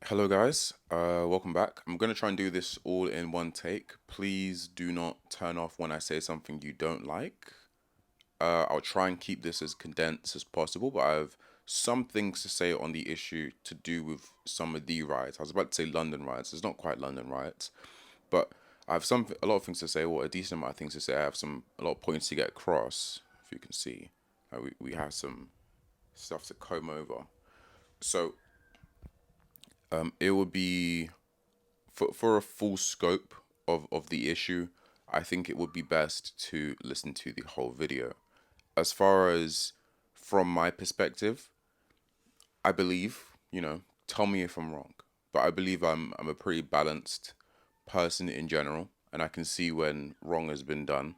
Hello, guys. Welcome back. I'm going to try and do this all in one take. Please do not turn off when I say something you don't like. I'll try and keep this as condensed as possible, but I have some things to say on the issue to do with some of the riots. I was about to say London riots. It's not quite London riots, but I have a lot of things to say, or a decent amount of things to say. I have a lot of points to get across. If you can see, we have some stuff to comb over. So, it would be for a full scope of the issue, I think it would be best to listen to the whole video. As far as from my perspective, I believe, tell me if I'm wrong, but I believe I'm a pretty balanced person in general, and I can see when wrong has been done.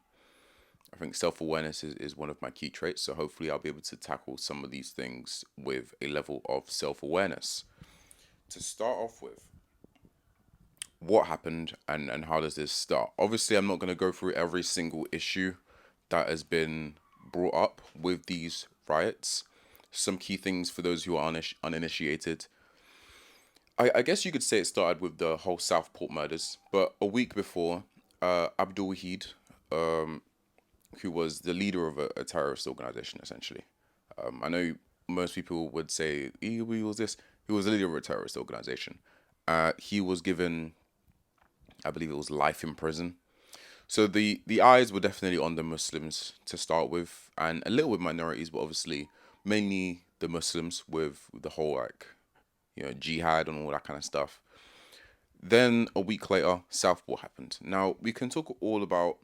I think self awareness is one of my key traits, so hopefully I'll be able to tackle some of these things with a level of self awareness. To start off with, what happened and how does this start? Obviously, I'm not going to go through every single issue that has been brought up with these riots. Some key things for those who are uninitiated. I guess you could say it started with the whole Southport murders, but a week before, Abdul Wahid, um, who was the leader of a terrorist organization, essentially. I know most people would say he was this. He was the leader of a terrorist organization. He was given, I believe it was life in prison. So the eyes were definitely on the Muslims to start with, and a little with minorities, but obviously mainly the Muslims with the whole jihad and all that kind of stuff. Then a week later, Southport happened. Now we can talk all about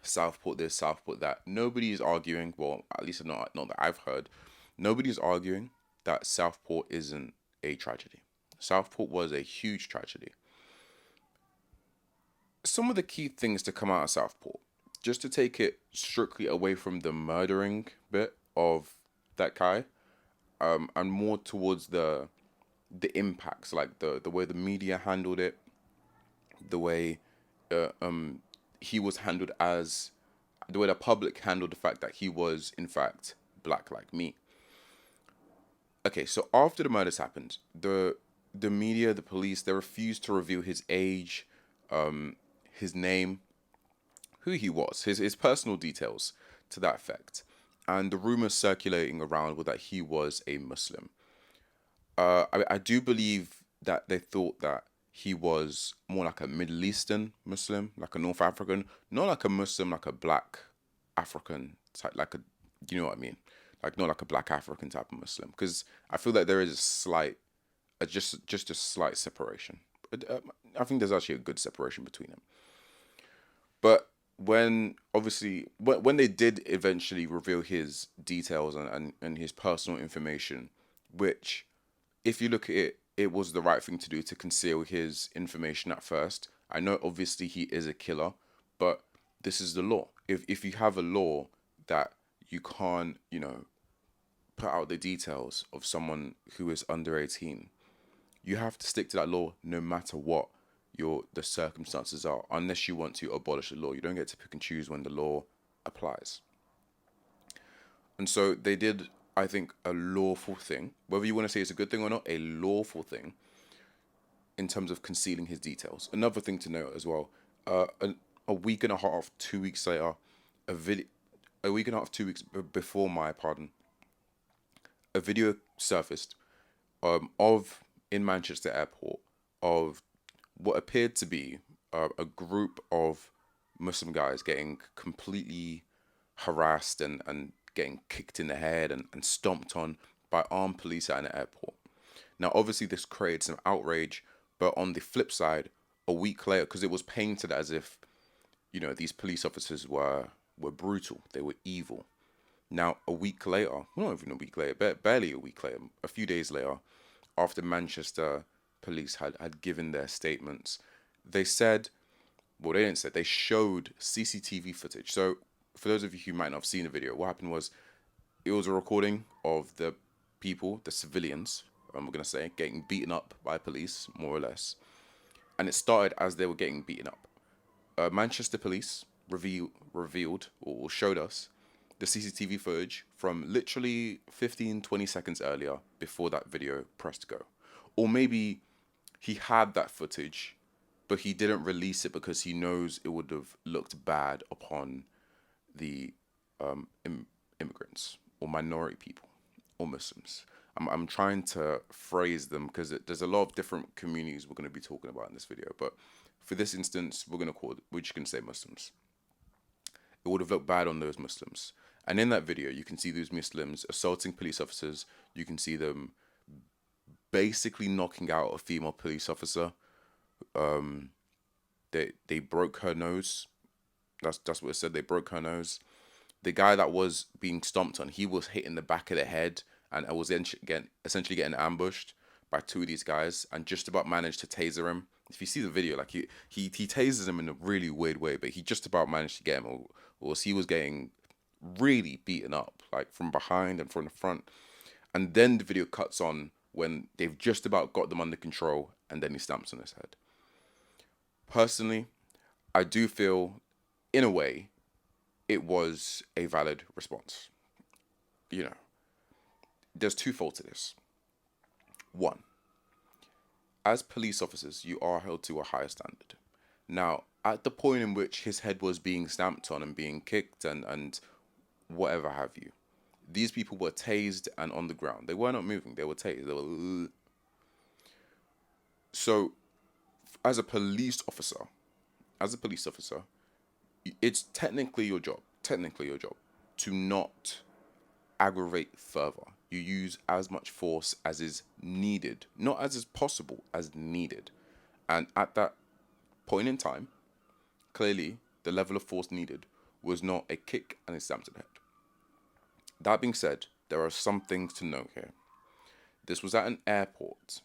Southport this, Southport that. Nobody is arguing. Well, at least not that I've heard. Nobody is arguing that Southport isn't a tragedy. Southport was a huge tragedy. Some of the key things to come out of Southport, just to take it strictly away from the murdering bit of that guy, and more towards the impacts, like the way the media handled it, the way uh, um he was handled as the way the public handled the fact that he was in fact black like me. Okay, so after the murders happened, the media, the police, they refused to reveal his age, his name, who he was, his personal details to that effect. And the rumors circulating around were that he was a Muslim. I do believe that they thought that he was more like a Middle Eastern Muslim, like a North African, not like a Muslim, like a black African type, like a, you know what I mean? Like not like a black African type of Muslim. Because I feel that there is a slight, just a slight separation. I think there's actually a good separation between them. But when obviously when they did eventually reveal his details and his personal information, which if you look at it, it was the right thing to do to conceal his information at first. I know obviously he is a killer, but this is the law. If you have a law that you can't, put out the details of someone who is under 18, you have to stick to that law no matter what the circumstances are, unless you want to abolish the law. You don't get to pick and choose when the law applies. And so they did, I think, a lawful thing, whether you want to say it's a good thing or not, a lawful thing in terms of concealing his details. Another thing to note as well, a week and a half, 2 weeks later, a video, a week and a half, 2 weeks before my pardon, a video surfaced of in Manchester Airport of what appeared to be a group of Muslim guys getting completely harassed and getting kicked in the head and stomped on by armed police at an airport. Now, obviously, this created some outrage, but on the flip side, a week later, because it was painted as if these police officers were brutal, they were evil. Now, a week later, not even a week later, barely a week later, a few days later, after Manchester police had given their statements, they said, well, they didn't say, they showed CCTV footage. So, for those of you who might not have seen the video, what happened was it was a recording of the people, the civilians, we're going to say, getting beaten up by police, more or less. And it started as they were getting beaten up. Manchester police revealed or showed us the CCTV footage from literally 15, 20 seconds earlier before that video pressed go. Or maybe he had that footage, but he didn't release it because he knows it would have looked bad upon the immigrants or minority people or Muslims. I'm trying to phrase them because there's a lot of different communities we're going to be talking about in this video. But for this instance, we're just going to say Muslims. It would have looked bad on those Muslims. And in that video, you can see those Muslims assaulting police officers. You can see them basically knocking out a female police officer. They broke her nose. That's what it said. They broke her nose. The guy that was being stomped on, he was hit in the back of the head, and I was essentially getting ambushed by two of these guys, and just about managed to taser him. If you see the video, like he tases him in a really weird way, but he just about managed to get him, or he was getting really beaten up, like from behind and from the front. And then the video cuts on when they've just about got them under control, and then he stamps on his head. Personally, I do feel, in a way, it was a valid response. You know, there's twofold to this. One, as police officers, you are held to a higher standard. Now, at the point in which his head was being stamped on and being kicked and whatever have you, these people were tased and on the ground. They were not moving. They were tased. They were... So, as a police officer, it's technically your job to not aggravate further. You use as much force as is needed, not as is possible, as needed. And at that point in time, clearly the level of force needed was not a kick and a stamp to the head. That being said, there are some things to note here. This was at an airport.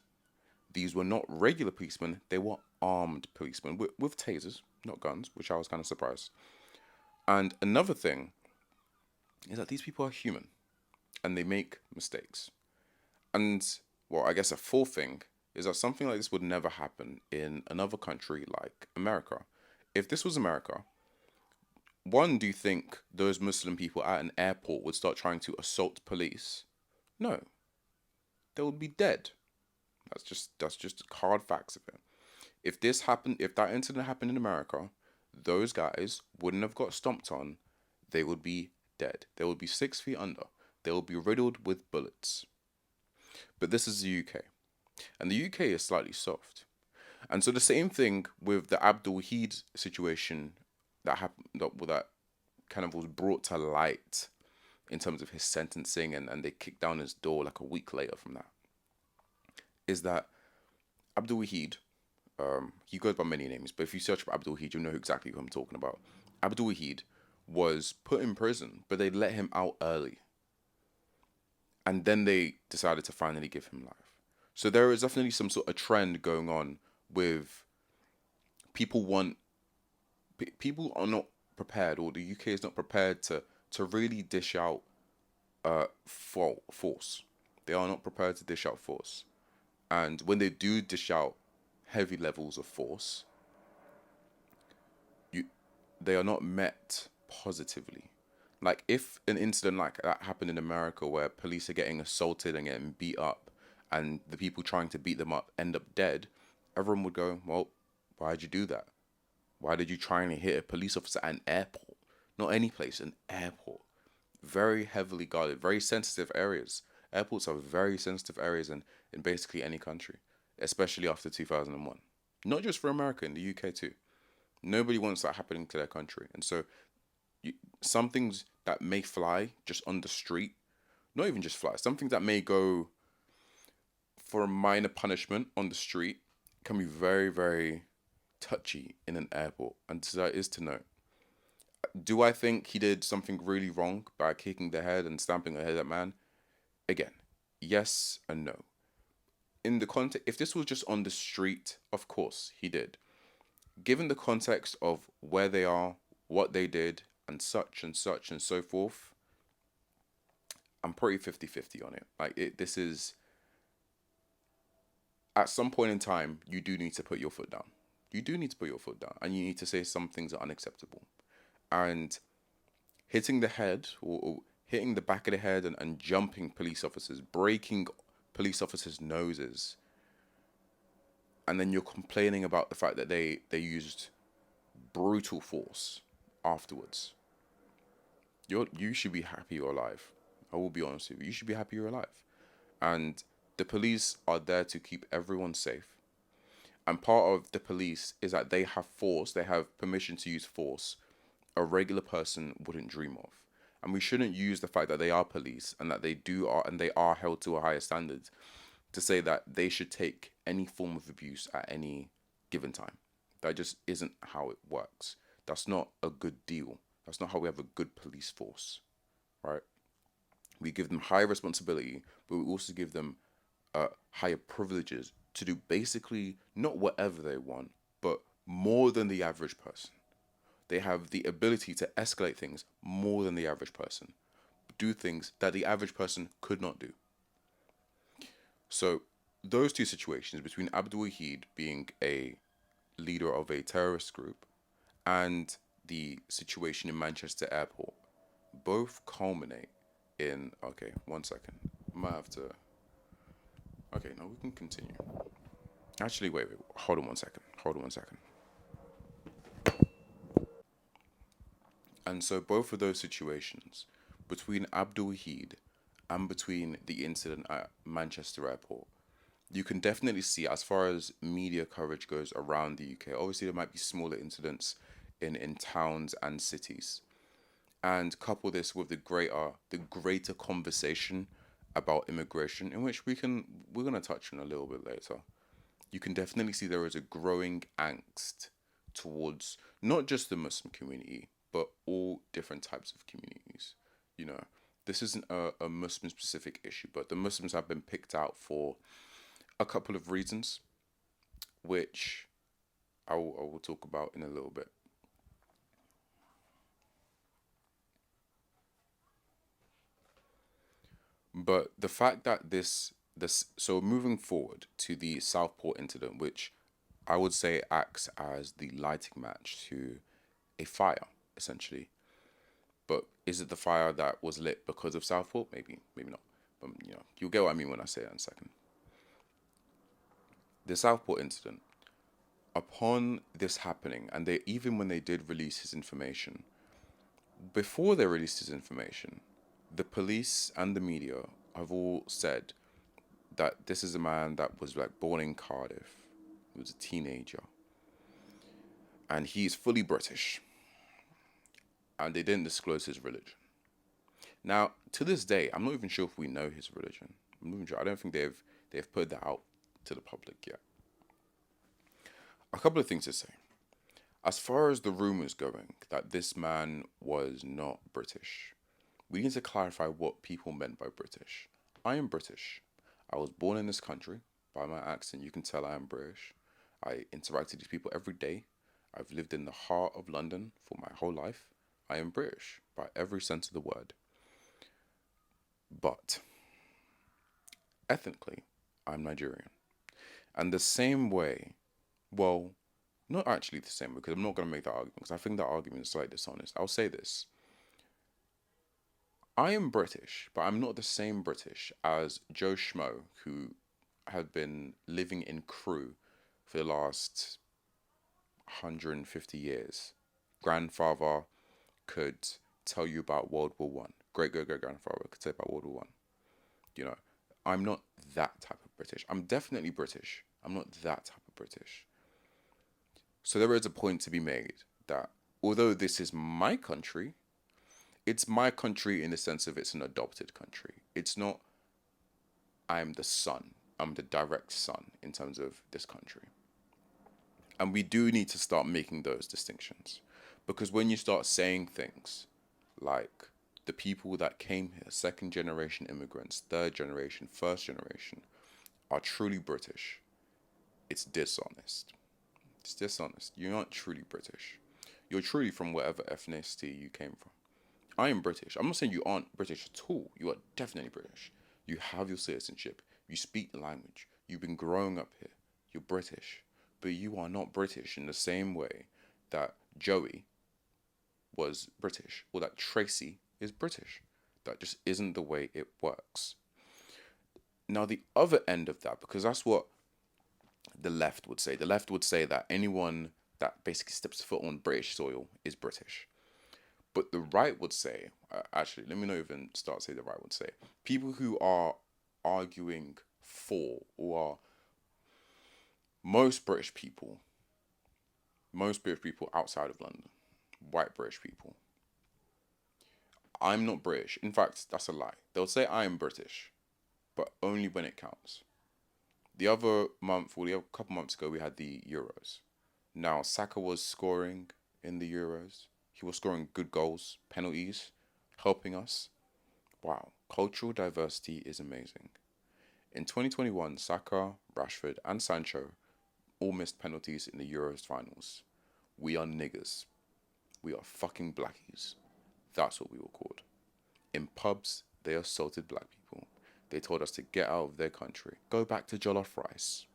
These were not regular policemen, they were armed policemen with tasers, not guns, which I was kind of surprised. And another thing is that these people are human and they make mistakes. And, well, I guess a fourth thing is that something like this would never happen in another country like America. If this was America, one, do you think those Muslim people at an airport would start trying to assault police? No. They would be dead. That's just hard facts of it. If that incident happened in America, those guys wouldn't have got stomped on. They would be dead. They would be 6 feet under. They would be riddled with bullets. But this is the UK. And the UK is slightly soft. And so the same thing with the Abdul Wahid situation that happened, that kind of was brought to light in terms of his sentencing, and they kicked down his door like a week later from that, is that Abdul Wahid, he goes by many names, but if you search for Abdul Wahid, you'll know exactly who I'm talking about. Abdul Wahid was put in prison, but they let him out early. And then they decided to finally give him life. So there is definitely some sort of trend going on with people are not prepared, or the UK is not prepared to really dish out force. They are not prepared to dish out force. And when they do dish out heavy levels of force, they are not met positively. Like, if an incident like that happened in America where police are getting assaulted and getting beat up, and the people trying to beat them up end up dead, everyone would go, well, why'd you do that? Why did you try and hit a police officer at an airport? Not any place, an airport. Very heavily guarded, very sensitive areas. Airports are very sensitive areas in basically any country, especially after 2001. Not just for America, in the UK too. Nobody wants that happening to their country. And so some things that may fly just on the street, not even just fly, some things that may go for a minor punishment on the street can be very, very touchy in an airport. And so that is to note. Do I think he did something really wrong by kicking the head and stamping the head of that man? Again, yes and no. In the context, if this was just on the street, of course he did. Given the context of where they are, what they did, and such and such and so forth, I'm pretty 50-50 on it. Like, this is, at some point in time, you do need to put your foot down. You do need to put your foot down, and you need to say some things are unacceptable. And hitting the head, or hitting the back of the head, and jumping police officers, breaking police officers' noses, and then you're complaining about the fact that they used brutal force afterwards. You should be happy you're alive. I will be honest with you. You should be happy you're alive. And the police are there to keep everyone safe. And part of the police is that they have force, they have permission to use force a regular person wouldn't dream of. And we shouldn't use the fact that they are police and that they are held to a higher standard to say that they should take any form of abuse at any given time. That just isn't how it works. That's not a good deal. That's not how we have a good police force, right? We give them higher responsibility, but we also give them higher privileges to do basically not whatever they want, but more than the average person. They have the ability to escalate things more than the average person, do things that the average person could not do. So, those two situations between Abdul Wahid being a leader of a terrorist group and the situation in Manchester Airport both culminate in. Okay, one second. I might have to. Okay, no, we can continue. Actually, wait. Hold on one second. Hold on one second. And so both of those situations, between Abdul Wahid and between the incident at Manchester Airport, you can definitely see as far as media coverage goes around the UK. Obviously, there might be smaller incidents in towns and cities, and couple this with the greater conversation about immigration, in which we're gonna touch on a little bit later. You can definitely see there is a growing angst towards not just the Muslim community, but all different types of communities. You know, this isn't a Muslim specific issue, but the Muslims have been picked out for a couple of reasons, which I will talk about in a little bit. But the fact that so moving forward to the Southport incident, which I would say acts as the lighting match to a fire, essentially. But is it the fire that was lit because of Southport? Maybe, maybe not. But you'll get what I mean when I say it in a second. The Southport incident. Upon this happening, and they even when they did release his information, before they released his information, the police and the media have all said that this is a man that was like born in Cardiff. He was a teenager, and he's fully British. And they didn't disclose his religion. Now, to this day, I'm not even sure if we know his religion. I'm not even sure. I don't think they've put that out to the public yet. A couple of things to say. As far as the rumors going that this man was not British, we need to clarify what people meant by British. I am British. I was born in this country. By my accent, you can tell I am British. I interact with these people every day. I've lived in the heart of London for my whole life. I am British by every sense of the word. But ethnically, I'm Nigerian. And the same way, well, not actually the same way, because I'm not going to make that argument, because I think that argument is slightly dishonest. I'll say this. I am British, but I'm not the same British as Joe Schmo, who had been living in Crewe for the last 150 years. Grandfather could tell you about World War One. Great great great grandfather could tell you about World War One. You know, I'm not that type of British. I'm definitely British. I'm not that type of British. So there is a point to be made that although this is my country, it's my country in the sense of it's an adopted country. It's not I'm the son. I'm the direct son in terms of this country. And we do need to start making those distinctions. Because when you start saying things like the people that came here, second generation immigrants, third generation, first generation, are truly British, it's dishonest. It's dishonest. You're not truly British. You're truly from whatever ethnicity you came from. I am British. I'm not saying you aren't British at all. You are definitely British. You have your citizenship. You speak the language. You've been growing up here. You're British. But you are not British in the same way that Joey was British or that Tracy is British. That just isn't the way it works. Now, the other end of that, because that's what the left would say. The left would say that anyone that basically steps foot on British soil is British. But the right would say, actually, let me not even start say the right would say, people who are arguing for or are most British people, most British people outside of London, white British people. I'm not British. In fact, that's a lie. They'll say I am British, but only when it counts. The other month, or the other couple months ago, we had the Euros. Now, Saka was scoring in the Euros. He was scoring good goals, penalties, helping us. Wow, cultural diversity is amazing. In 2021, Saka, Rashford, and Sancho all missed penalties in the Euros finals. We are niggers. We are fucking blackies. That's what we were called. In pubs, they assaulted black people. They told us to get out of their country. Go back to jollof rice.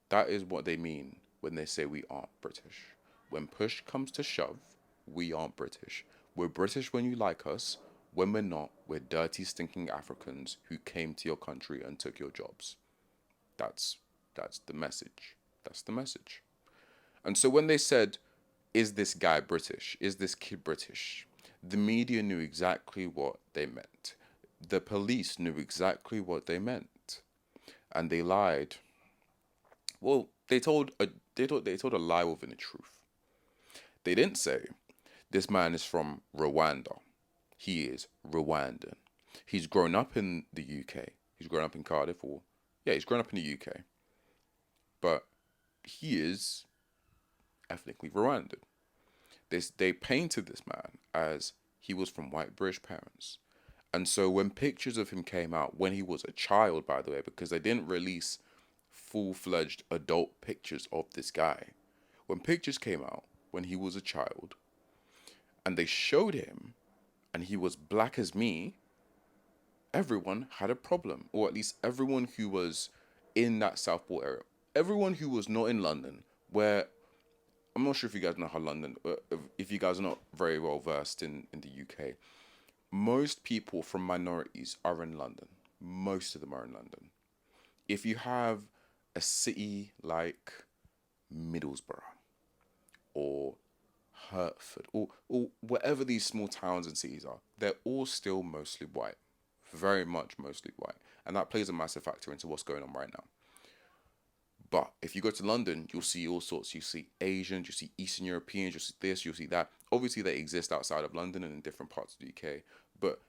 That is what they mean when they say we aren't British. When push comes to shove, we aren't British. We're British when you like us. When we're not, we're dirty, stinking Africans who came to your country and took your jobs. That's that's the message. That's the message. And so when they said, is this guy British? Is this kid British? The media knew exactly what they meant. The police knew exactly what they meant. And they lied. Well, they told a lie within a truth. They didn't say this man is from Rwanda. He is Rwandan. He's grown up in the UK. He's grown up in Cardiff, or yeah, he's grown up in the UK. But he is ethnically Rwandan. They painted this man as he was from white British parents. And so when pictures of him came out, when he was a child, by the way, because they didn't release full-fledged adult pictures of this guy, when pictures came out when he was a child, and they showed him, and he was black as me, everyone had a problem, or at least everyone who was in that Southport area, everyone who was not in London, where I'm not sure if you guys know how London, if you guys are not very well versed in the UK, most people from minorities are in London. Most of them are in London. If you have a city like Middlesbrough or Hertford or whatever these small towns and cities are, they're all still mostly white. Very much mostly white. And that plays a massive factor into what's going on right now. But if you go to London, you'll see all sorts. You see Asians, you see Eastern Europeans, you see this, you see that. Obviously, they exist outside of London and in different parts of the UK. But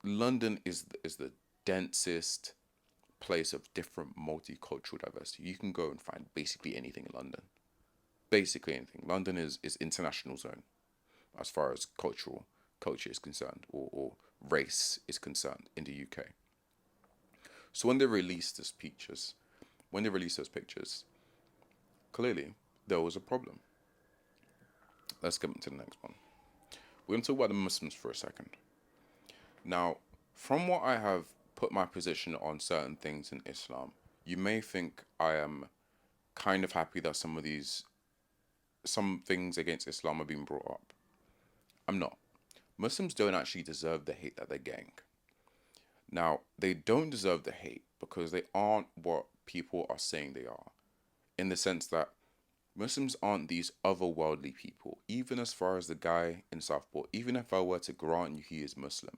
London is the densest place of different multicultural diversity. You can go and find basically anything in London. Basically anything. London is international zone as far as culture is concerned, or race is concerned in the UK. So when they released those pictures, clearly there was a problem. Let's get into the next one. We're going to talk about the Muslims for a second. Now, from what I have put my position on certain things in Islam, you may think I am kind of happy that some things against Islam are being brought up. I'm not. Muslims don't actually deserve the hate that they're getting. Now, they don't deserve the hate because they aren't what people are saying they are, in the sense that Muslims aren't these otherworldly people. Even as far as the guy in Southport, even if I were to grant you he is Muslim,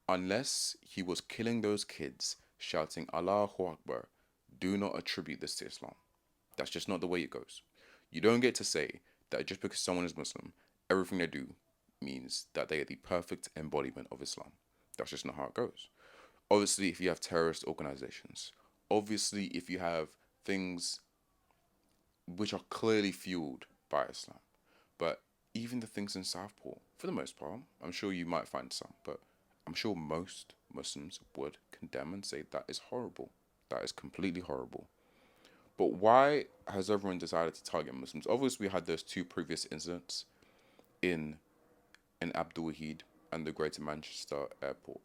unless he was killing those kids, shouting Allahu Akbar, do not attribute this to Islam. That's just not the way it goes. You don't get to say that just because someone is Muslim, everything they do means that they are the perfect embodiment of Islam. That's just not how it goes. Obviously, if you have terrorist organizations, obviously, if you have things which are clearly fueled by Islam, but even the things in Southport, for the most part, I'm sure you might find some, but I'm sure most Muslims would condemn and say that is horrible. That is completely horrible. But why has everyone decided to target Muslims? Obviously, we had those two previous incidents in Abdul Wahid and the Greater Manchester Airport.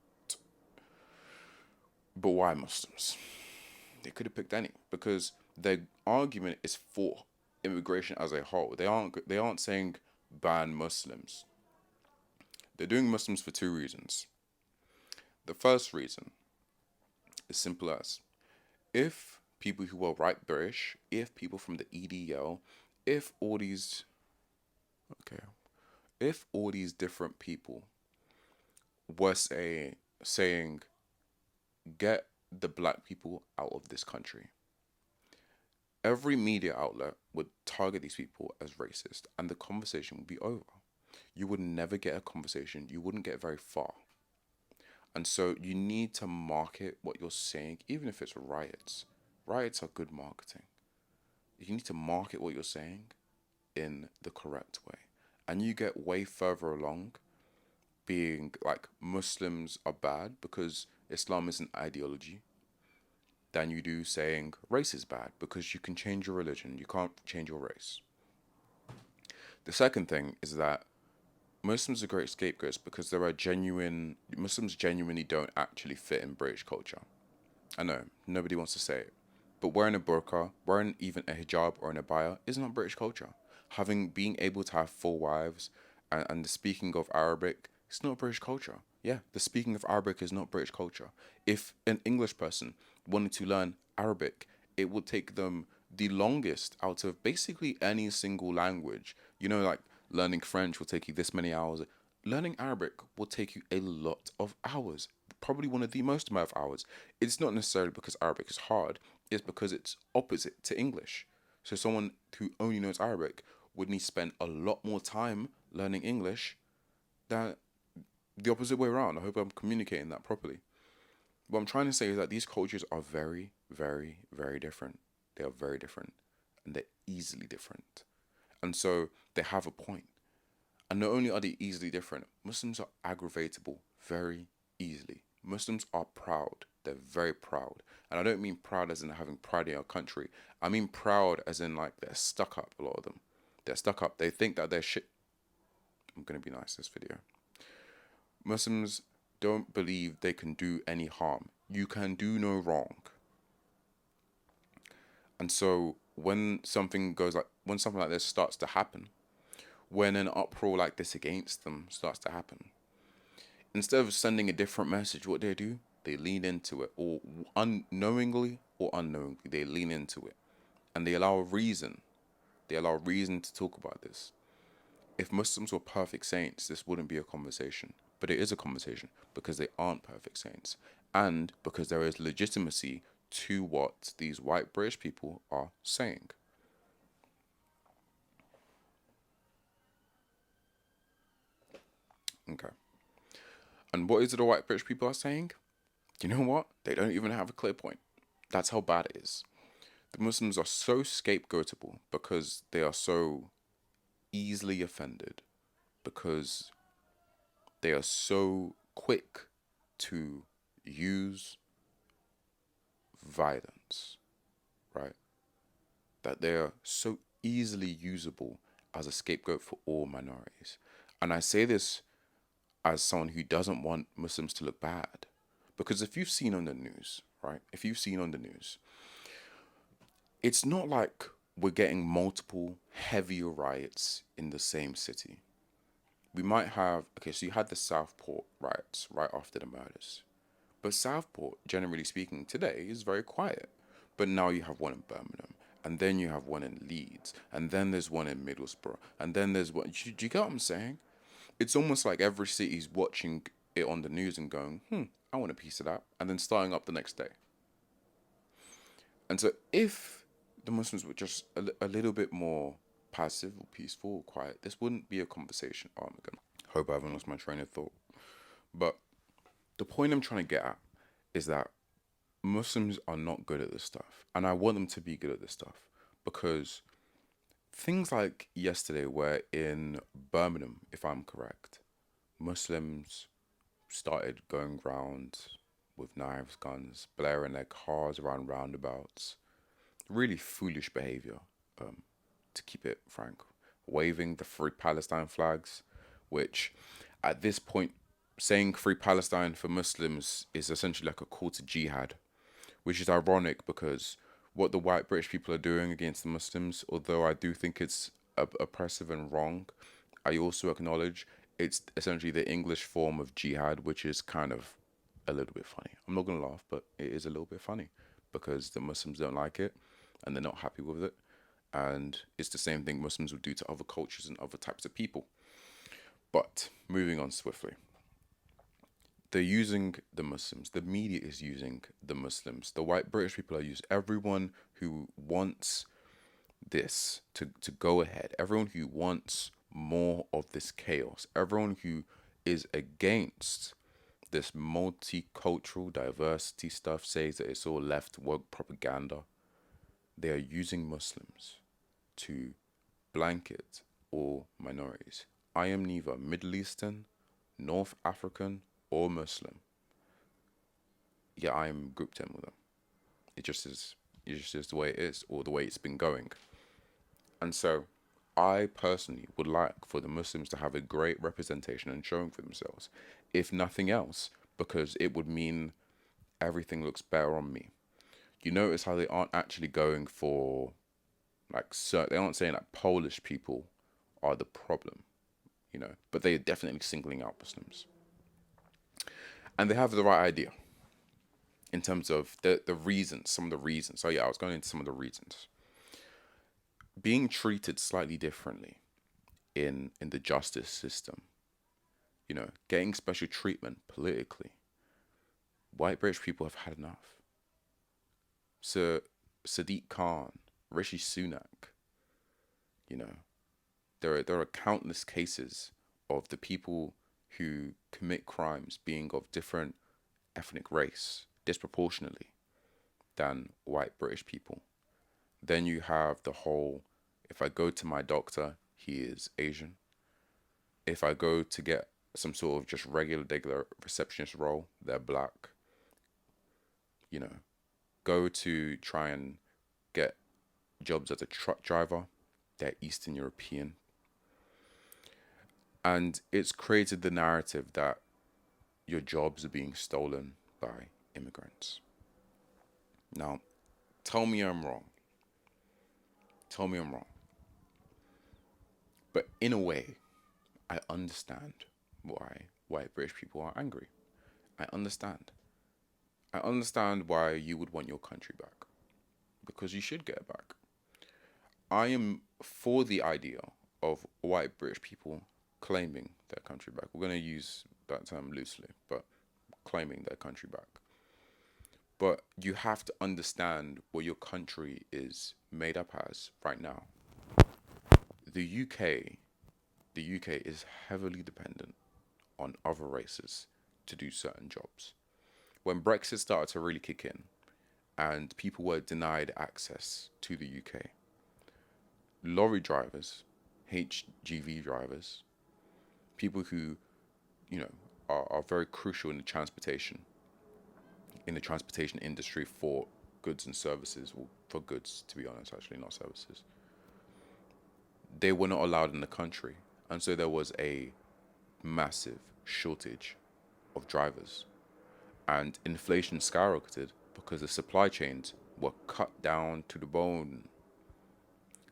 But why Muslims? They could have picked any, because their argument is for immigration as a whole. They aren't saying ban Muslims. They're doing Muslims for two reasons. The first reason is simple as, if people who are white British, if people from the EDL, if all these, okay, if all these different people were saying, get the black people out of this country, every media outlet would target these people as racist and the conversation would be over. You would never get a conversation, you wouldn't get very far. And so you need to market what you're saying, even if it's riots. Riots are good marketing. You need to market what you're saying in the correct way. And you get way further along being like Muslims are bad because Islam is an ideology than you do saying race is bad because you can change your religion, you can't change your race. The second thing is that Muslims are great scapegoats because there are genuine Muslims genuinely don't actually fit in British culture. I know nobody wants to say it, but wearing a burqa, wearing even a hijab or an abaya is not British culture. Having being able to have full wives and the speaking of Arabic, it's not British culture. Yeah, the speaking of Arabic is not British culture. If an English person wanted to learn Arabic, it would take them the longest out of basically any single language. You know, like learning French will take you this many hours. Learning Arabic will take you a lot of hours, probably one of the most amount of hours. It's not necessarily because Arabic is hard, it's because it's opposite to English. So someone who only knows Arabic would need to spend a lot more time learning English than the opposite way around. I hope I'm communicating that properly. What I'm trying to say is that these cultures are very, very, very different. They are very different and they're easily different. And so they have a point. And not only are they easily different, Muslims are aggravatable very easily. Muslims are proud. They're very proud. And I don't mean proud as in having pride in our country. I mean proud as in like they're stuck up, a lot of them. They're stuck up. They think that they're shit. I'm going to be nice this video. Muslims don't believe they can do any harm. You can do no wrong. And so when something like this starts to happen, when an uproar like this against them starts to happen, instead of sending a different message, what they do, they lean into it, or unknowingly or unknowingly, they lean into it, and they allow reason. They allow reason to talk about this. If Muslims were perfect saints, this wouldn't be a conversation. But it is a conversation because they aren't perfect saints, and because there is legitimacy to what these white British people are saying. Okay. And what is it the white British people are saying? You know what? They don't even have a clear point. That's how bad it is. The Muslims are so scapegoatable because they are so easily offended, because they are so quick to use violence, right? That they are so easily usable as a scapegoat for all minorities. And I say this as someone who doesn't want Muslims to look bad. Because if you've seen on the news, right? If you've seen on the news, it's not like we're getting multiple heavier riots in the same city. We might have, okay, so you had the Southport riots right after the murders. But Southport, generally speaking, today is very quiet. But now you have one in Birmingham, and then you have one in Leeds, and then there's one in Middlesbrough, and then there's one. Do you get what I'm saying? It's almost like every city's watching it on the news and going, I want a piece of that, and then starting up the next day. And so if the Muslims were just a little bit more passive or peaceful or quiet, this wouldn't be a conversation. Oh my god. Hope I haven't lost my train of thought. But the point I'm trying to get at is that Muslims are not good at this stuff. And I want them to be good at this stuff because things like yesterday were in Birmingham, if I'm correct. Muslims started going round with knives, guns, blaring their cars around roundabouts. Really foolish behavior, to keep it frank. Waving the Free Palestine flags, which at this point, saying Free Palestine for Muslims is essentially like a call to jihad, which is ironic because what the white British people are doing against the Muslims, although I do think it's oppressive and wrong, I also acknowledge it's essentially the English form of jihad, which is kind of a little bit funny. I'm not gonna laugh, but it is a little bit funny because the Muslims don't like it and they're not happy with it. And it's the same thing Muslims would do to other cultures and other types of people. But moving on swiftly, they're using the Muslims. The media is using the Muslims. The white British people are using everyone who wants this to go ahead. Everyone who wants more of this chaos. Everyone who is against this multicultural diversity stuff, says that it's all left woke propaganda. They are using Muslims to blanket all minorities. I am neither Middle Eastern, North African, or Muslim. Yeah, I am grouped in with them. It just is. It just is the way it is, or the way it's been going. And so, I personally would like for the Muslims to have a great representation and showing for themselves, if nothing else, because it would mean everything looks better on me. You notice how they aren't actually going for like they aren't saying that Polish people are the problem, but they are definitely singling out Muslims, and they have the right idea in terms of the reasons, some of the reasons. So yeah, I was going into some of the reasons. Being treated slightly differently in the justice system, getting special treatment politically. White British people have had enough. So Sadiq Khan, Rishi Sunak, you know, there are countless cases of the people who commit crimes being of different ethnic race disproportionately than white British people. Then you have the whole, if I go to my doctor, he is Asian. If I go to get some sort of just regular receptionist role, they're black. You know, go to try and get jobs as a truck driver, they're Eastern European. And it's created the narrative that your jobs are being stolen by immigrants. Now, tell me I'm wrong. Tell me I'm wrong. But in a way, I understand why white British people are angry. I understand. I understand why you would want your country back. Because you should get it back. I am for the idea of white British people claiming their country back. We're going to use that term loosely, but claiming their country back. But you have to understand what your country is made up as right now. The UK, the UK is heavily dependent on other races to do certain jobs. When Brexit started to really kick in and people were denied access to the UK, lorry drivers, HGV drivers, people who, are very crucial in the transportation industry for goods and services, or for goods, to be honest, actually, not services. They were not allowed in the country. And so there was a massive shortage of drivers. And inflation skyrocketed because the supply chains were cut down to the bone.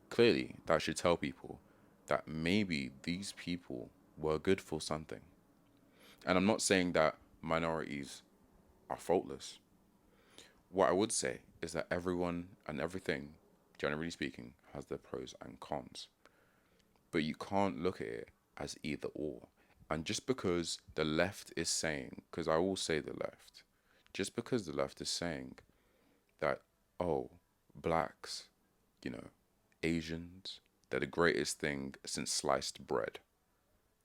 Clearly, that should tell people that maybe these people were good for something. And I'm not saying that minorities are faultless. What I would say is that everyone and everything, generally speaking, has their pros and cons. But you can't look at it as either or. And just because the left is saying, because I will say the left, just because the left is saying that, oh, blacks, Asians, they're the greatest thing since sliced bread,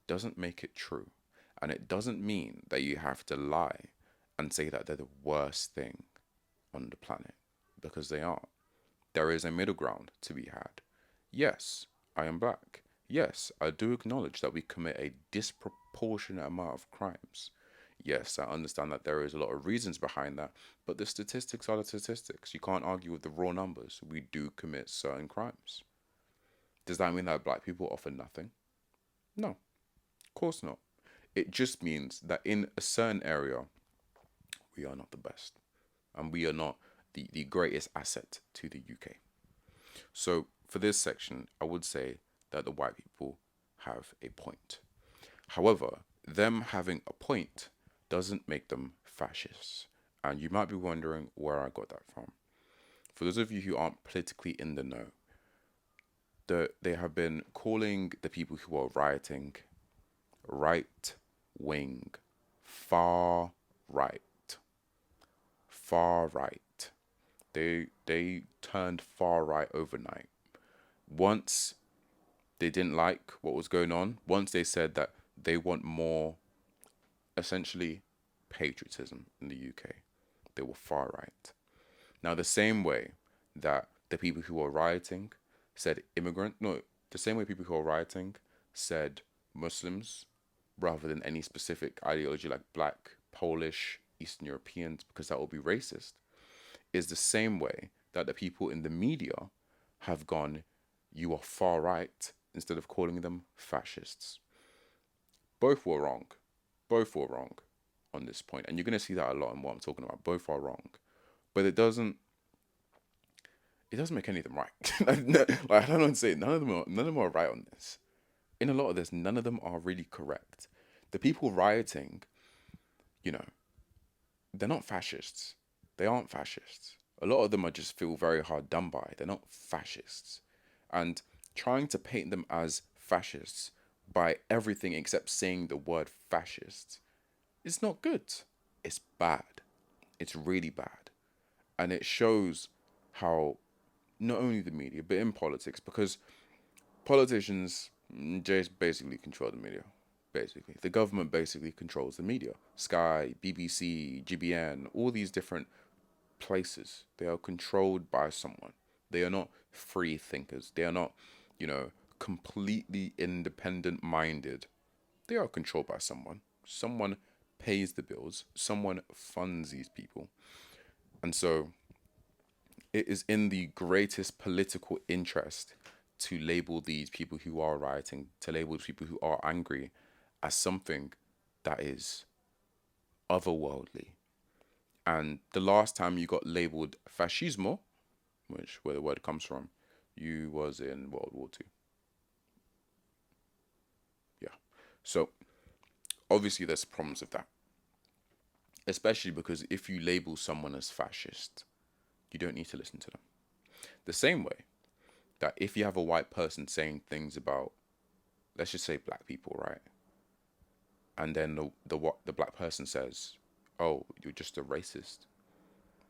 doesn't make it true. And it doesn't mean that you have to lie and say that they're the worst thing on the planet, because they aren't. There is a middle ground to be had. Yes, I am black. Yes, I do acknowledge that we commit a disproportionate amount of crimes. Yes, I understand that there is a lot of reasons behind that, but the statistics are the statistics. You can't argue with the raw numbers. We do commit certain crimes. Does that mean that black people offer nothing? No, of course not. It just means that in a certain area, we are not the best. And we are not the greatest asset to the UK. So for this section, I would say that the white people have a point. However, them having a point doesn't make them fascists. And you might be wondering where I got that from. For those of you who aren't politically in the know, they have been calling the people who are rioting right wing, far right, far right. They turned far right overnight. Once they didn't like what was going on, once they said that they want more, essentially, patriotism in the UK, they were far right. Now, the same way that the people who were rioting said immigrant, no, the same way people who are rioting said Muslims rather than any specific ideology like black, Polish, Eastern Europeans, because that will be racist, is the same way that the people in the media have gone, you are far right, instead of calling them fascists. Both were wrong. Both were wrong on this point. And you're going to see that a lot in what I'm talking about. Both are wrong. But it doesn't make any of them right. Like, I don't want to say none of them are right on this. In a lot of this, none of them are really correct. The people rioting, you know, they're not fascists. They aren't fascists. A lot of them are just feel very hard done by. They're not fascists. And trying to paint them as fascists by everything except saying the word fascist is not good. It's bad. It's really bad. And it shows how not only the media, but in politics, because politicians just basically control the media. Basically, the government basically controls the media. Sky, BBC, GBN, all these different places, they are controlled by someone. They are not free thinkers. They are not, completely independent minded. They are controlled by someone. Someone pays the bills. Someone funds these people. And so it is in the greatest political interest to label these people who are rioting, to label these people who are angry as something that is otherworldly. And the last time you got labeled fascismo, which where the word comes from, you was in World War Two. Yeah. So obviously there's problems with that. Especially because if you label someone as fascist, you don't need to listen to them. The same way that if you have a white person saying things about, let's just say black people, right? And then the black person says, "Oh, you're just a racist."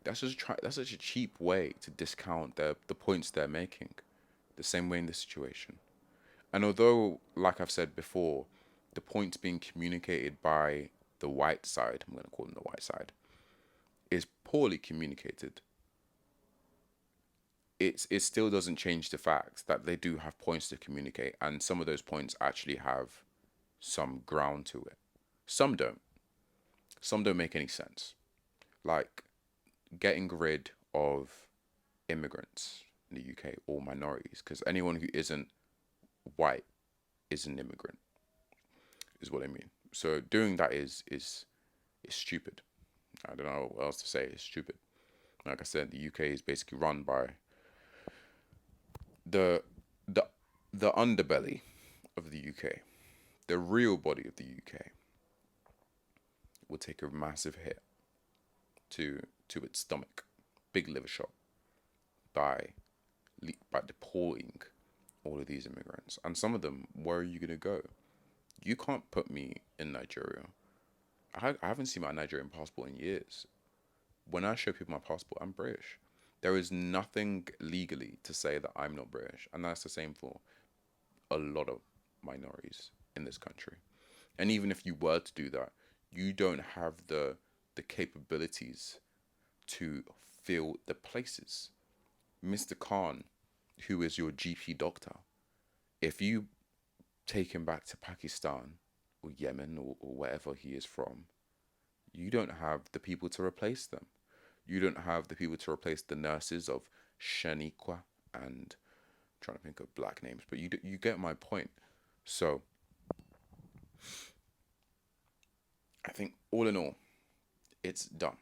That's such a cheap way to discount the points they're making. The same way in this situation. And although, like I've said before, the points being communicated by the white side, I'm going to call them the white side, is poorly communicated, it still doesn't change the fact that they do have points to communicate, and some of those points actually have some ground to it. Some don't. Some don't make any sense. Like getting rid of immigrants in the UK or minorities, because anyone who isn't white is an immigrant, is what I mean. So doing that is stupid. I don't know what else to say. It's stupid. Like I said, the UK is basically run by the the the underbelly of the UK. The real body of the UK will take a massive hit to its stomach, big liver shot, by by deporting all of these immigrants. And some of them, where are you gonna go? You can't put me in Nigeria. I haven't seen my Nigerian passport in years. When I show people my passport, I'm British. There is nothing legally to say that I'm not British, and that's the same for a lot of minorities in this country. And even if you were to do that, you don't have the capabilities to fill the places. Mr. Khan, who is your GP doctor, if you take him back to Pakistan or Yemen or wherever he is from, you don't have the people to replace them. You don't have the people to replace the nurses of Shaniqua and I'm trying to think of black names, but you get my point. So I think all in all, it's done.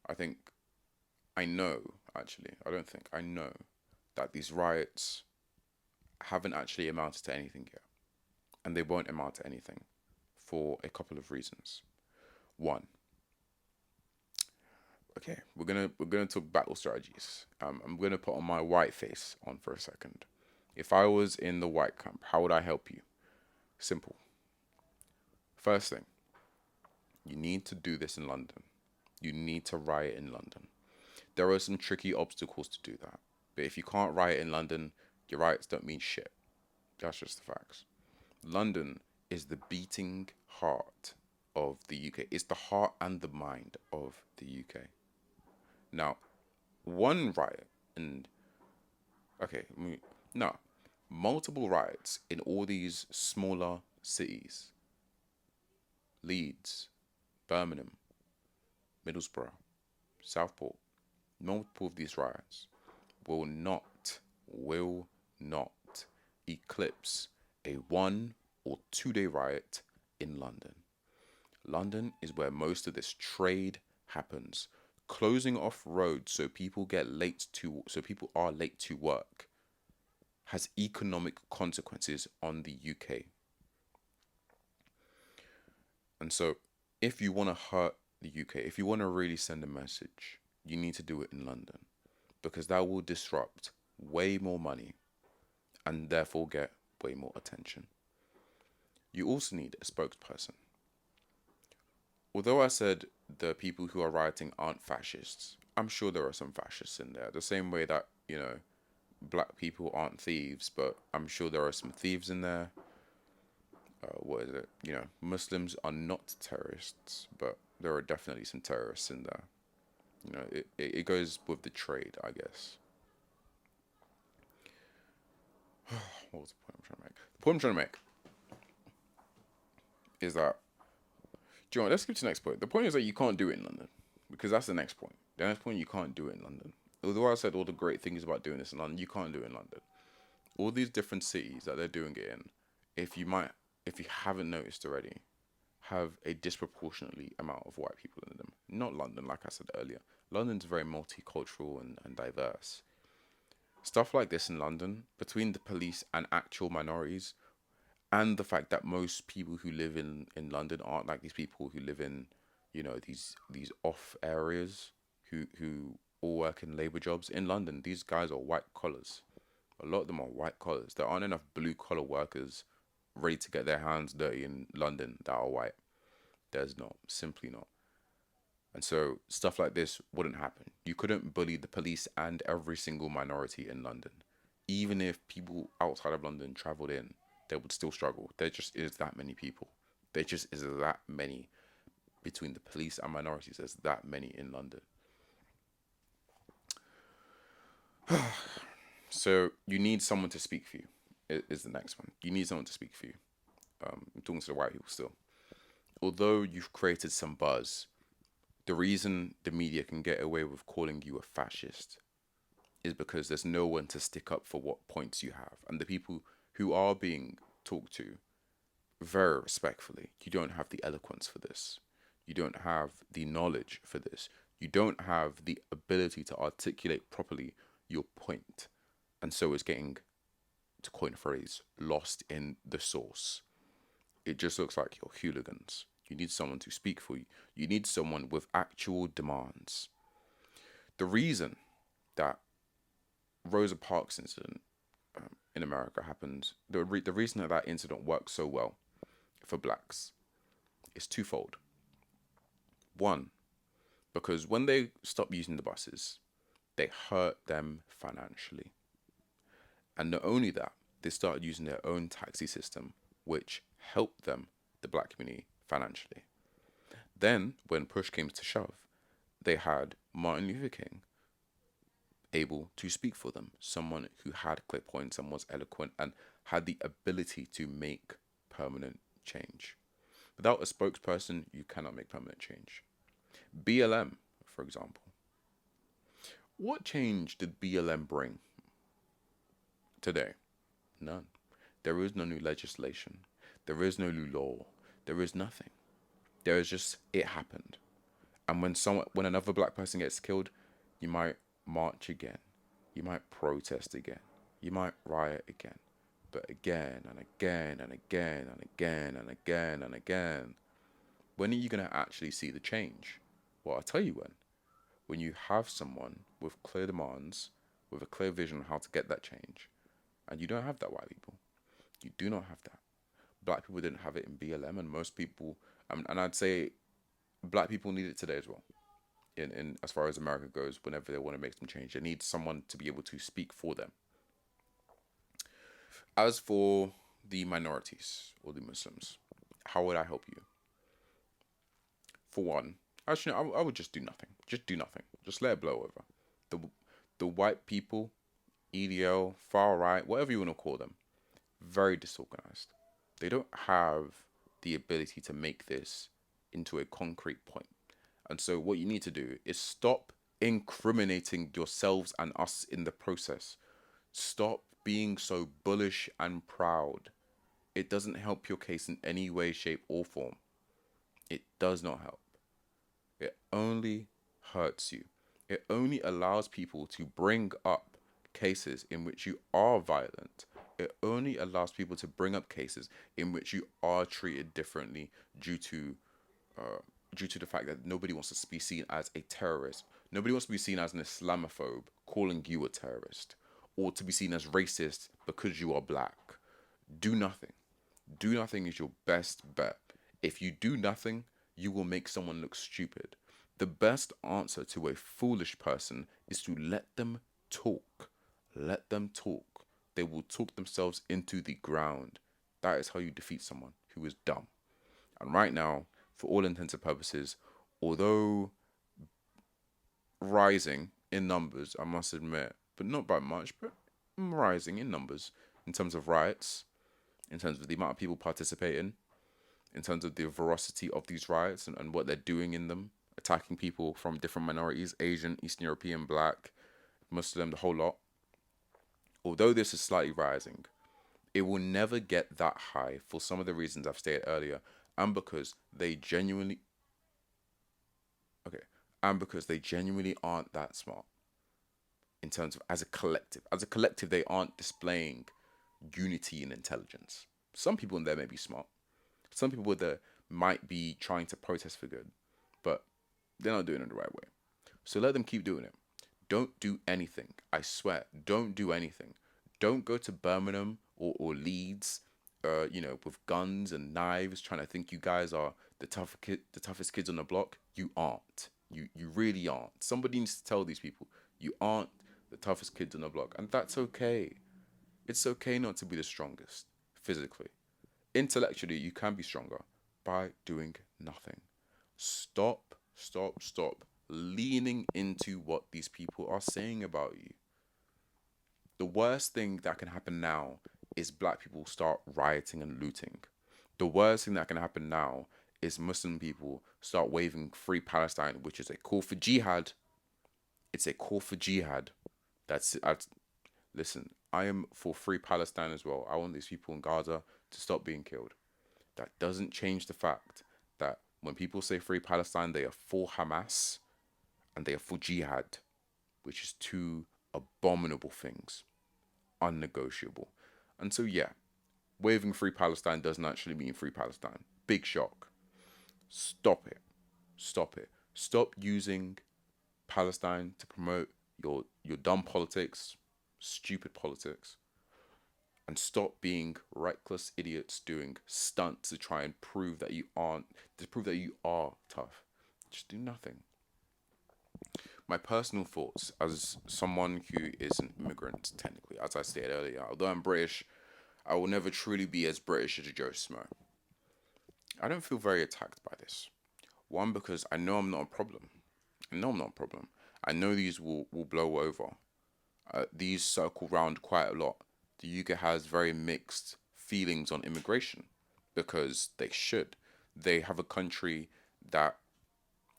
I think I know actually. I don't think I know that these riots haven't actually amounted to anything yet, and they won't amount to anything for a couple of reasons. One, Okay, we're gonna talk battle strategies. I'm gonna put on my white face on for a second. If I was in the white camp, how would I help you? Simple. First thing, you need to do this in London. You need to riot in London. There are some tricky obstacles to do that. But if you can't riot in London, your riots don't mean shit. That's just the facts. London is the beating heart of the UK. It's the heart and the mind of the UK. Now, one riot, and okay, no, multiple riots in all these smaller cities, Leeds, Birmingham, Middlesbrough, Southport, multiple of these riots will not eclipse a 1 or 2 day riot in London. London is where most of this trade happens. Closing off roads so people are late to work has economic consequences on the UK. And so if you want to hurt the UK, if you want to really send a message, you need to do it in London because that will disrupt way more money and therefore get way more attention. You also need a spokesperson. Although I said the people who are rioting aren't fascists, I'm sure there are some fascists in there. The same way that, black people aren't thieves, but I'm sure there are some thieves in there. What is it? Muslims are not terrorists, but there are definitely some terrorists in there. It goes with the trade, I guess. What was the point I'm trying to make? The point I'm trying to make is that, do you know what, let's skip to the next point. The point is that you can't do it in London because that's the next point. The next point, you can't do it in London. Although I said all the great things about doing this in London, you can't do it in London. All these different cities that they're doing it in, if you haven't noticed already, have a disproportionately amount of white people in them. Not London, like I said earlier. London's very multicultural and diverse. Stuff like this in London, between the police and actual minorities, and the fact that most people who live in London aren't like these people who live in, these off areas who all work in labor jobs in London. These guys are white collars. A lot of them are white collars. There aren't enough blue collar workers ready to get their hands dirty in London that are white. There's not, simply not. And so stuff like this wouldn't happen. You couldn't bully the police and every single minority in London. Even if people outside of London travelled in, they would still struggle. There just is that many people. There just is that many between the police and minorities. There's that many in London. So you need someone to speak for you, is the next one. You need someone to speak for you. I'm talking to the white people still. Although you've created some buzz, the reason the media can get away with calling you a fascist is because there's no one to stick up for what points you have. And the people who are being talked to, very respectfully, you don't have the eloquence for this. You don't have the knowledge for this. You don't have the ability to articulate properly your point. And so it's getting, to coin a phrase, lost in the sauce. It just looks like you're hooligans. You need someone to speak for you. You need someone with actual demands. The reason that Rosa Parks incident in America happened, the reason that incident worked so well for blacks is twofold. One, because when they stopped using the buses, they hurt them financially. And not only that, they started using their own taxi system, which helped them, the black community, financially. Then, when push came to shove, they had Martin Luther King able to speak for them, someone who had clear points and was eloquent and had the ability to make permanent change. Without a spokesperson, you cannot make permanent change. BLM, for example. What change did BLM bring today? None. There is no new legislation. There is no new law. There is nothing. There is just, it happened. And when another black person gets killed, you might march again. You might protest again. You might riot again. But again and again and again and again and again and again. When are you going to actually see the change? Well, I'll tell you when. when you have someone with clear demands, with a clear vision on how to get that change, and you don't have that, white people. You do not have that. Black people didn't have it in BLM, and most people, and I'd say black people need it today as well. In as far as America goes, whenever they want to make some change, they need someone to be able to speak for them. As for the minorities or the Muslims, how would I help you? For one, actually, no, I would just do nothing. Just do nothing. Just let it blow over. The the white people, EDL, far right, whatever you want to call them, very disorganized. They don't have the ability to make this into a concrete point. And so, what you need to do is stop incriminating yourselves and us in the process. Stop being so bullish and proud. It doesn't help your case in any way, shape, or form. It does not help. It only hurts you. It only allows people to bring up cases in which you are violent. It only allows people to bring up cases in which you are treated differently due to uh, due to the fact that nobody wants to be seen as a terrorist. Nobody wants to be seen as an Islamophobe calling you a terrorist, or to be seen as racist because you are black. Do nothing. Do nothing is your best bet. If you do nothing, you will make someone look stupid. The best answer to a foolish person is to let them talk. Let them talk. They will talk themselves into the ground. That is how you defeat someone who is dumb. And right now, for all intents and purposes, although rising in numbers, I must admit, but not by much, but rising in numbers in terms of riots, in terms of the amount of people participating, in terms of the veracity of these riots and what they're doing in them, attacking people from different minorities, Asian, Eastern European, black, Muslim, the whole lot. Although this is slightly rising, it will never get that high for some of the reasons I've stated earlier, and because they genuinely okay, and because they genuinely aren't that smart in terms of as a collective. As a collective, they aren't displaying unity and intelligence. Some people in there may be smart. Some people there might be trying to protest for good, but they're not doing it the right way. So let them keep doing it. Don't do anything. I swear, don't do anything. Don't go to Birmingham or Leeds, with guns and knives, trying to think you guys are the toughest kids on the block. You aren't. You really aren't. Somebody needs to tell these people you aren't the toughest kids on the block, and that's okay. It's okay not to be the strongest physically. Intellectually, you can be stronger by doing nothing. Stop leaning into what these people are saying about you. The worst thing that can happen now is black people start rioting and looting. The worst thing that can happen now is Muslim people start waving Free Palestine, which is a call for jihad. It's a call for jihad. Listen, I am for Free Palestine as well. I want these people in Gaza to stop being killed. That doesn't change the fact that when people say Free Palestine, they are for Hamas and they are for jihad, which is two abominable things, unnegotiable. And so, yeah, waving Free Palestine doesn't actually mean Free Palestine. Big shock. Stop it. Stop it. Stop using Palestine to promote your dumb politics, stupid politics, and stop being reckless idiots doing stunts to try and prove that you aren't, to prove that you are tough. Just do nothing. My personal thoughts as someone who is an immigrant, technically, as I stated earlier, although I'm British, I will never truly be as British as Joe Smo. I don't feel very attacked by this. One, because I know I'm not a problem. I know I'm not a problem. I know these will blow over. These circle round quite a lot. The UK has very mixed feelings on immigration because they should. They have a country that,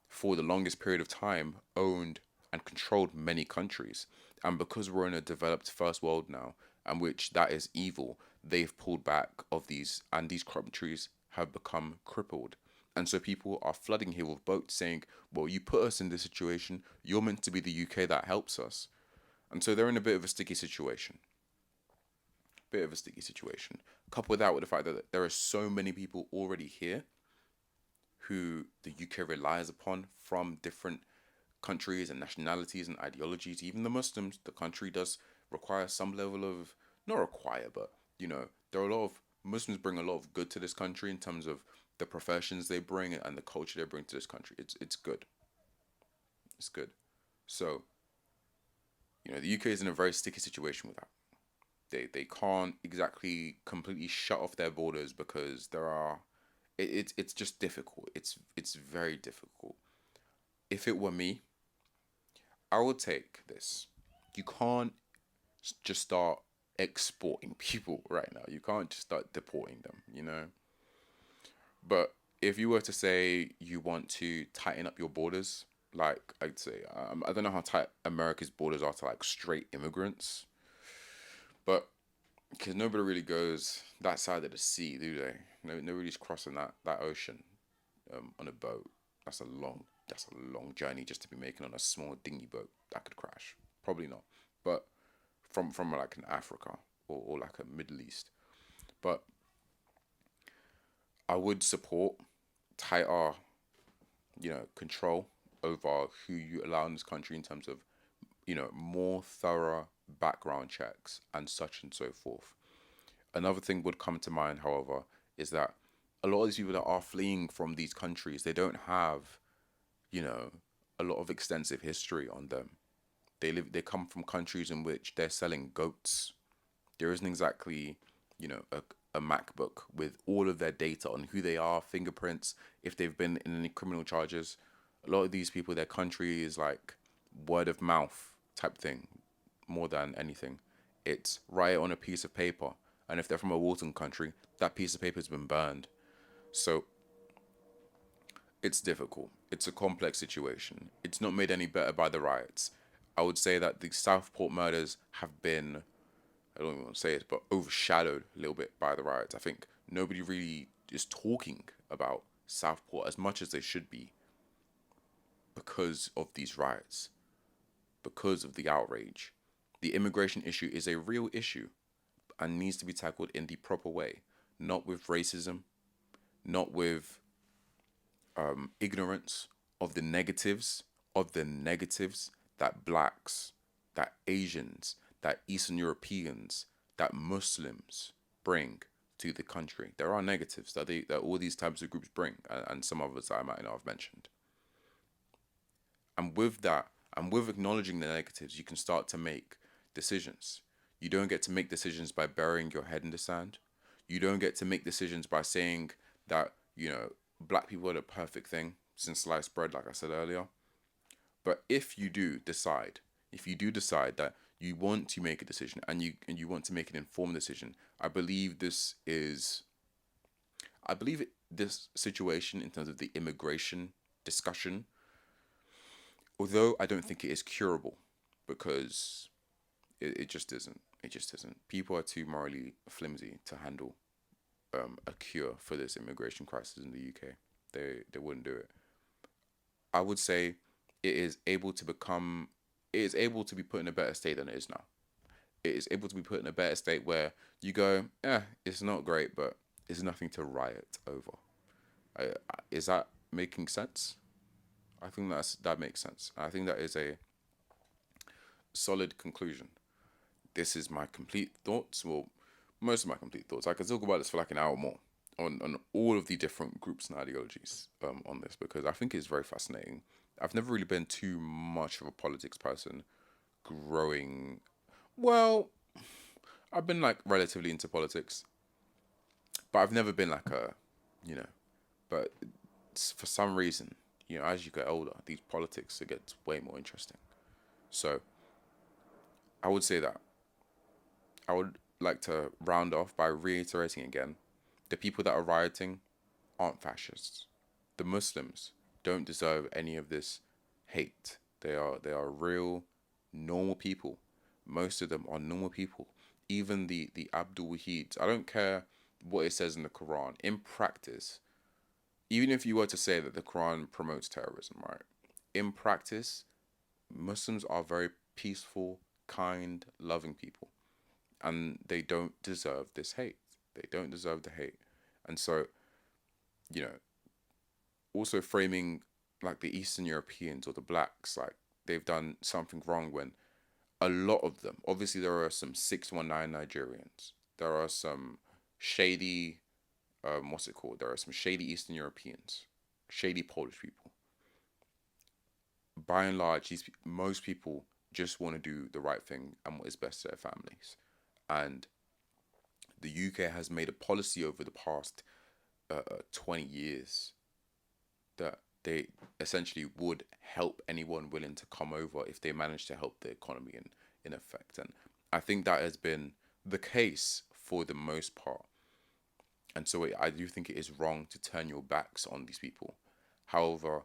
for the longest period of time, owned and controlled many countries. And because we're in a developed first world now, and which that is evil, they've pulled back of these, and these countries have become crippled. And so people are flooding here with boats saying, well, you put us in this situation, you're meant to be the UK that helps us. And so they're in a bit of a sticky situation. Bit of a sticky situation. Couple that with the fact that there are so many people already here who the UK relies upon from different countries and nationalities and ideologies, even the Muslims, the country does require some level of, not require, but there are a lot of Muslims bring a lot of good to this country in terms of the professions they bring and the culture they bring to this country. It's good. It's good. So, the UK is in a very sticky situation with that. They can't exactly completely shut off their borders because there are it's just difficult. It's very difficult. If it were me, I would take this. You can't just start exporting people right now. You can't just start deporting them. But if you were to say you want to tighten up your borders, like I'd say, I don't know how tight America's borders are to like straight immigrants, but because nobody really goes that side of the sea, do they? No, nobody's crossing that ocean on a boat. That's a long journey just to be making on a small dinghy boat that could crash. Probably not, but from like an Africa or like a Middle East. But I would support tighter, control over who you allow in this country in terms of, more thorough background checks and such and so forth. Another thing would come to mind, however, is that a lot of these people that are fleeing from these countries, they don't have, you know, a lot of extensive history on them. They come from countries in which they're selling goats. There isn't exactly, a MacBook with all of their data on who they are, fingerprints, if they've been in any criminal charges. A lot of these people, their country is like word of mouth type thing more than anything. It's write it on a piece of paper. And if they're from a Walton country, that piece of paper has been burned. So it's difficult. It's a complex situation. It's not made any better by the riots. I would say that the Southport murders have been, I don't even want to say it, but overshadowed a little bit by the riots. I think nobody really is talking about Southport as much as they should be because of these riots, because of the outrage. The immigration issue is a real issue and needs to be tackled in the proper way, not with racism, not with ignorance of the negatives that blacks, that Asians, that Eastern Europeans, that Muslims bring to the country. There are negatives that all these types of groups bring, and some others I might not have mentioned. And with that, and with acknowledging the negatives, you can start to make decisions. You don't get to make decisions by burying your head in the sand. You don't get to make decisions by saying that, black people are the perfect thing since sliced bread, like I said earlier. But if you do decide that you want to make a decision and you want to make an informed decision, this situation in terms of the immigration discussion, although I don't think it is curable, because it just isn't. It just isn't. People are too morally flimsy to handle a cure for this immigration crisis in the UK. They wouldn't do it. I would say it is able to become it is able to be put in a better state than it is now. It is able to be put in a better state where you go, it's not great, but it's nothing to riot over. Is that making sense? I think that makes sense. I think that is a solid conclusion. This is my complete thoughts. Well, most of my complete thoughts. I could talk about this for like an hour more on all of the different groups and ideologies on this, because I think it's very fascinating. I've never really been too much of a politics person growing. Well, I've been like relatively into politics, but I've never been like you know, but for some reason, as you get older, these politics, it gets way more interesting. So I would say that I would like to round off by reiterating again, the people that are rioting aren't fascists. The Muslims don't deserve any of this hate. They are real, normal people. Most of them are normal people. Even the Abdul Wahids. I don't care what it says in the Quran. In practice, even if you were to say that the Quran promotes terrorism, right? In practice, Muslims are very peaceful, kind, loving people, and they don't deserve this hate. They don't deserve the hate. And so, you know, also framing like the Eastern Europeans or the blacks, like they've done something wrong when a lot of them, obviously there are some 619 Nigerians, there are some shady, what's it called? There are some shady Eastern Europeans, shady Polish people. By and large, most people just want to do the right thing and what is best for their families. And the UK has made a policy over the past 20 years that they essentially would help anyone willing to come over if they manage to help the economy in effect. And I think that has been the case for the most part. And so I do think it is wrong to turn your backs on these people. However,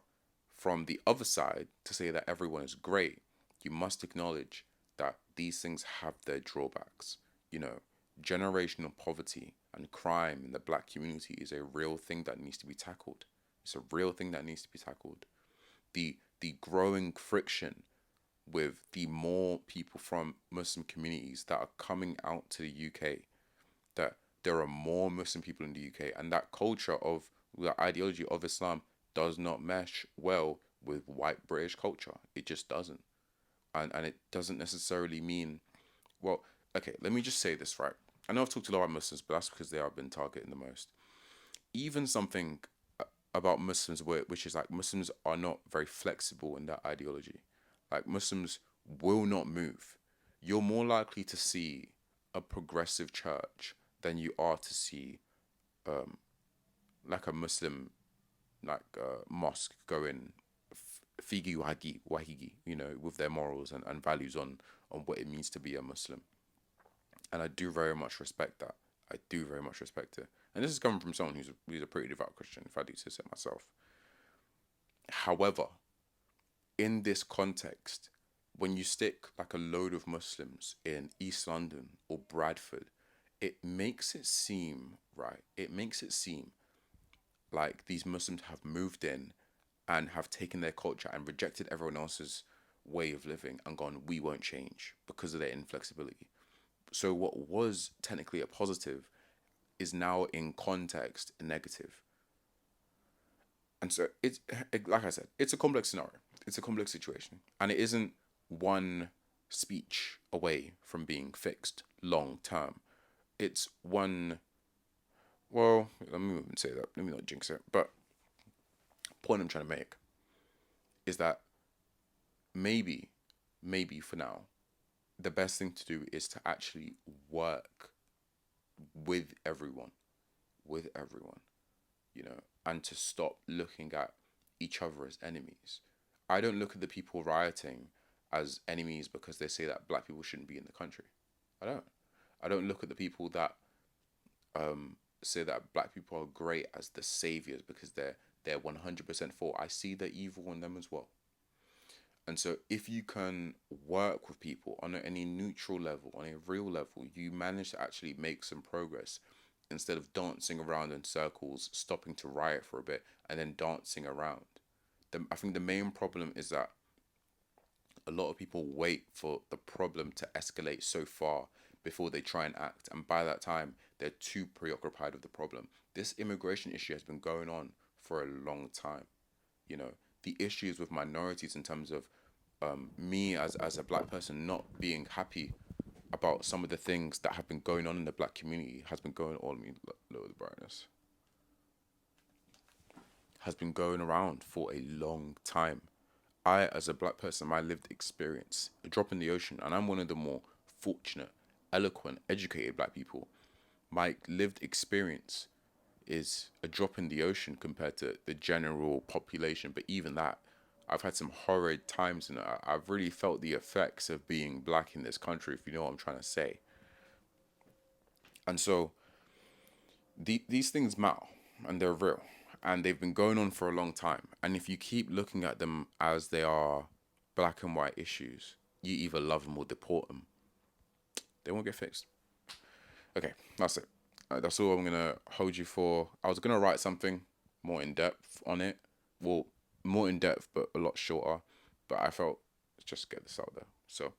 from the other side, to say that everyone is great, you must acknowledge that these things have their drawbacks. You know, generational poverty and crime in the black community is a real thing that needs to be tackled. It's a real thing that needs to be tackled. The growing friction with the more people from Muslim communities that are coming out to the UK, that there are more Muslim people in the UK, and that culture of the ideology of Islam does not mesh well with white British culture. It just doesn't. And it doesn't necessarily mean, well, okay, let me just say this, right? I know I've talked a lot about Muslims, but that's because they have been targeting the most. Even something about Muslims, which is like Muslims are not very flexible in that ideology. Like Muslims will not move. You're more likely to see a progressive church than you are to see like a Muslim mosque going figi wahigi, with their morals and values on what it means to be a Muslim. And I do very much respect that. I do very much respect it. And this is coming from someone who's a pretty devout Christian, if I do say so myself. However, in this context, when you stick like a load of Muslims in East London or Bradford, it makes it seem, right? It makes it seem like these Muslims have moved in and have taken their culture and rejected everyone else's way of living and gone, we won't change because of their inflexibility. So what was technically a positive is now in context a negative. And so like I said, it's a complex scenario. It's a complex situation. And it isn't one speech away from being fixed long term. It's one, well, let me even say that. Let me not jinx it. But point I'm trying to make is that maybe, maybe for now, the best thing to do is to actually work with everyone, with everyone, and to stop looking at each other as enemies. I don't look at the people rioting as enemies because they say that black people shouldn't be in the country. I don't. I don't look at the people that say that black people are great as the saviors because they're 100% for. I see the evil in them as well. And so if you can work with people on any neutral level, on a real level, you manage to actually make some progress instead of dancing around in circles, stopping to riot for a bit, and then dancing around. I think the main problem is that a lot of people wait for the problem to escalate so far before they try and act. And by that time, they're too preoccupied with the problem. This immigration issue has been going on for a long time. The issues with minorities in terms of me as a black person not being happy about some of the things that have been going on in the black community has been going on. Let me lower the brightness. Has been going around for a long time. I, as a black person, my lived experience, a drop in the ocean, and I'm one of the more fortunate, eloquent, educated black people. My lived experience is a drop in the ocean compared to the general population. But even that, I've had some horrid times, and I've really felt the effects of being black in this country, if you know what I'm trying to say. And so these things matter, and they're real, and they've been going on for a long time. And if you keep looking at them as they are black and white issues, you either love them or deport them. They won't get fixed. Okay, that's it. That's all I'm gonna hold you for. I was gonna write something more in depth on it. Well, more in depth, but a lot shorter. But I felt let's just get this out there. So